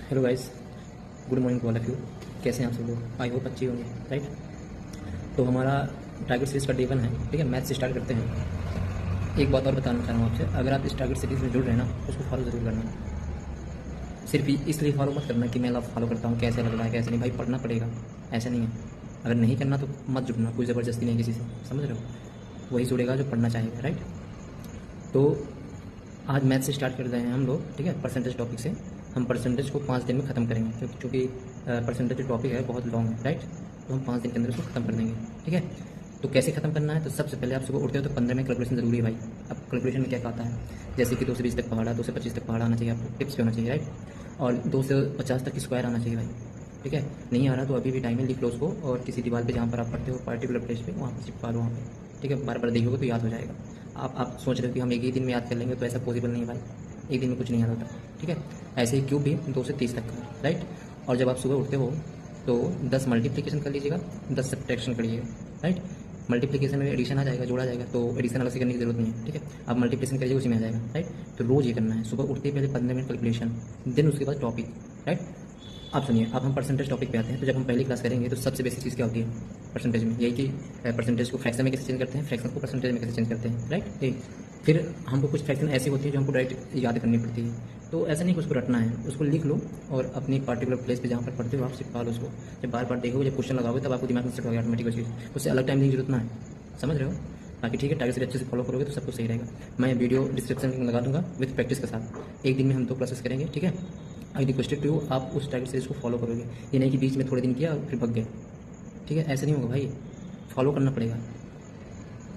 Hello guys, good morning to all of you. कैसे हैं आप सब लोग? आई होप अच्छे होंगे, राइट। तो हमारा टारगेट सीरीज़ का डे 1 है, ठीक है। मैथ से स्टार्ट करते हैं। एक बात और बताना चाह रहा हूँ आपसे, अगर आप इस टारगेट सीरीज़ में जुड़ रहे हैं ना, उसको फॉलो ज़रूर करना। सिर्फ इसलिए फॉलो मत करना कि मैं फॉलो करता हूँ, कैसे लग रहा है कैसे नहीं। भाई पढ़ना पड़ेगा, ऐसा नहीं है। अगर नहीं करना तो मत जुड़ना, कोई ज़बरदस्ती नहीं किसी से, समझ रहे हो। वही जुड़ेगा जो पढ़ना चाहेगा, राइट। तो आज मैथ से स्टार्ट कर रहे हैं हम लोग, ठीक है। परसेंटेज टॉपिक से हम परसेंटेज को 5 दिन में ख़त्म करेंगे, क्योंकि परसेंटेज जो टॉपिक है बहुत लॉन्ग है, राइट। तो हम 5 दिन के अंदर उसको ख़त्म कर देंगे, ठीक है। तो कैसे ख़त्म करना है? तो सबसे पहले आप सुबह उठते हो तो 15 में कैलकुलेशन ज़रूरी है भाई। अब कैलकुलेशन में क्या कहता है, जैसे कि 2 से 20 तक पहाड़ा, 2 से 25 तक पहाड़ा आना चाहिए, आपको टिप्स पे होना चाहिए, राइट। और 2 से 50 तक स्क्वायर आना चाहिए भाई, ठीक है। नहीं आ रहा तो अभी भी टाइम है, लिख लो उसको, और किसी दीवार पे जहाँ पर आप पढ़ते हो पर्टिकुलर प्लेस पे वहाँ पर चिपका लो, वहाँ पे, ठीक है। बार बार देखोगे तो याद हो जाएगा। आप सोच रहे हो कि हम एक ही दिन में याद कर लेंगे, तो ऐसा पॉसिबल नहीं है भाई। एक दिन में कुछ नहीं याद होता, ठीक है। ऐसे ही क्यूब भी 2 से 30 तक का, राइट। और जब आप सुबह उठते हो तो 10 मल्टीप्लिकेशन कर लीजिएगा, 10 सब्ट्रैक्शन करिएगा, राइट। मल्टीप्लिकेशन में एडिशन आ जाएगा, जोड़ा जाएगा, तो एडिशन अलग से करने की जरूरत नहीं है, ठीक है। आप मल्टीप्लिकेशन करिएगा, उसी में आ जाएगा, राइट। तो रोज़ ये करना है, सुबह उठते ही पहले 15 मिनट कैलकुलेशन, देन उसके बाद टॉपिक, राइट। आप सुनिए, अब हम परसेंटेज टॉपिक पे आते हैं। तो जब हम पहली क्लास करेंगे तो सबसे बेसिक चीज़ क्या होती है परसेंटेज में? यही कि परसेंटेज को फ्रैक्शन में कैसे चेंज करते हैं, फ्रैक्शन को परसेंटेज में कैसे चेंज करते हैं, राइट। यही फिर हमको कुछ फ्रैक्शन ऐसी होती है जो हमको डायरेक्ट याद करनी पड़ती है। तो ऐसा नहीं कि उसको रटना है, उसको लिख लो और अपनी पार्टिकुलर प्लेस पे जहाँ पर पढ़ते हो आप चिपका लो उसको। जब बार बार देखोगे, जब क्वेश्चन लगाओगे, तब आपको दिमाग में सेट होगा ऑटोमेटिक वो चीज़, उससे अलग टाइम देने की जरूरत ना है, समझ रहे हो। बाकी ठीक है, टारगेट से अच्छे से फॉलो करोगे तो सब कुछ सही रहेगा। मैं वीडियो डिस्क्रिप्शन में लगा दूंगा विद प्रैक्टिस के साथ। एक दिन में हम 2 क्लासेस करेंगे, ठीक है। आई रिक्वेस्टेड टू, आप उस टारगेट से इसको फॉलो करोगे। ये नहीं कि बीच में थोड़े दिन किया और फिर भग गए, ठीक है। ऐसा नहीं होगा भाई, फॉलो करना पड़ेगा।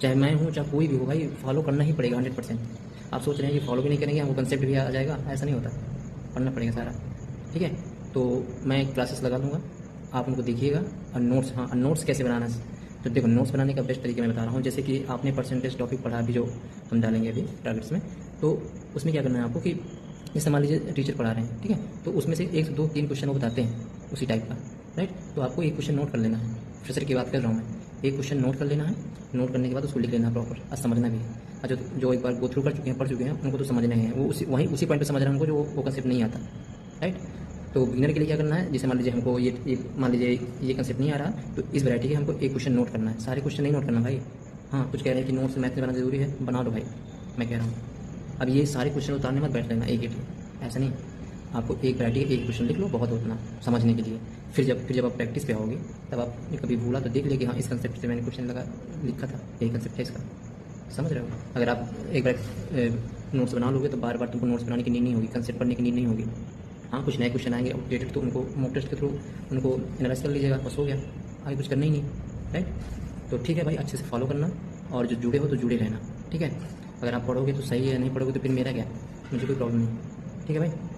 चाहे मैं हूँ चाहे कोई भी हो भाई, फॉलो करना ही पड़ेगा 100%। आप सोच रहे हैं कि फॉलो भी नहीं करेंगे हमको कंसेप्ट भी आ जाएगा, ऐसा नहीं होता, पढ़ना पड़ेगा सारा, ठीक है। तो मैं क्लासेस लगा दूंगा, आप उनको देखिएगा। और नोट्स, हाँ नोट्स कैसे बनाना है, तो देखो नोट्स बनाने का बेस्ट तरीका मैं बता रहा हूँ। जैसे कि आपने परसेंटेज टॉपिक पढ़ा अभी, जो हम डालेंगे अभी टारगेट्स में, तो उसमें क्या करना है आपको कि जैसे मान लीजिए टीचर पढ़ा रहे हैं, ठीक है। तो उसमें से 1 से 2 3 क्वेश्चन वो बताते हैं उसी टाइप का, राइट। तो आपको एक क्वेश्चन नोट कर लेना है, फ्रेशर की बात कर रहा हूँ मैं। एक क्वेश्चन नोट कर लेना है, नोट करने के बाद उसको लिख लेना है प्रॉपर, और समझना भी है। अच्छा, जो एक बार गो थ्रू कर चुके हैं, पढ़ चुके हैं, उनको तो समझना ही है, वो उसी पॉइंट पे समझ रहे हैं उनको, जो वो कंसेप्ट नहीं आता, राइट। तो बिगिनर के लिए क्या करना है, जैसे मान लीजिए हमको मान लीजिए ये कंसेप्ट नहीं आ रहा, तो इस वैरायटी के हमको एक क्वेश्चन नोट करना है, सारे क्वेश्चन नहीं नोट करना भाई। हाँ, कुछ कह रहे हैं कि नोट्स मैथ में बनाना जरूरी है, बना लो भाई, मैं कह रहा हूँ। अब ये सारे क्वेश्चन उतारने मत बैठ लेना एक एक, ऐसा नहीं। आपको एक वैरायटी का एक क्वेश्चन लिख लो, बहुत उतना समझने के लिए। फिर जब आप प्रैक्टिस पे आओगे, तब आप कभी भूला तो देख ले कि हाँ इस कंसेप्ट से मैंने क्वेश्चन लिखा था, यही कंसेप्ट है इसका, समझ रहे हो। अगर आप एक बार नोट्स बना लोगे तो बार बार तुमको नोट्स बनाने की नीड नहीं होगी, कंसेप्ट पढ़ने की नीड नहीं होगी। हाँ, कुछ नए क्वेश्चन आएंगे अपडेटेड, तो उनको मॉक टेस्ट के थ्रू उनको एनालाइज कर लीजिएगा, बस हो गया, आगे कुछ करना ही नहीं, राइट। तो ठीक है भाई, अच्छे से फॉलो करना, और जो जुड़े हो तो जुड़े रहना, ठीक है। अगर आप पढ़ोगे तो सही है, नहीं पढ़ोगे तो फिर मेरा क्या, मुझे कोई प्रॉब्लम नहीं, ठीक है भाई।